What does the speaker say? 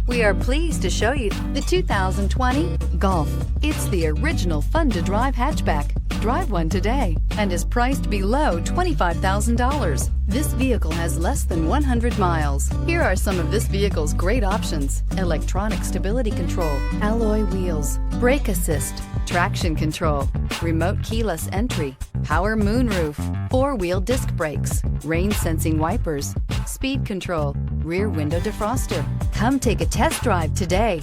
We are pleased to show you the 2020 Golf. It's the original fun-to-drive hatchback. Drive one today and is priced below $25,000. This vehicle has less than 100 miles. Here are some of this vehicle's great options: electronic stability control, alloy wheels, brake assist, traction control, remote keyless entry, power moonroof, four-wheel disc brakes, rain-sensing wipers, speed control, rear window defroster. Come take a test drive today.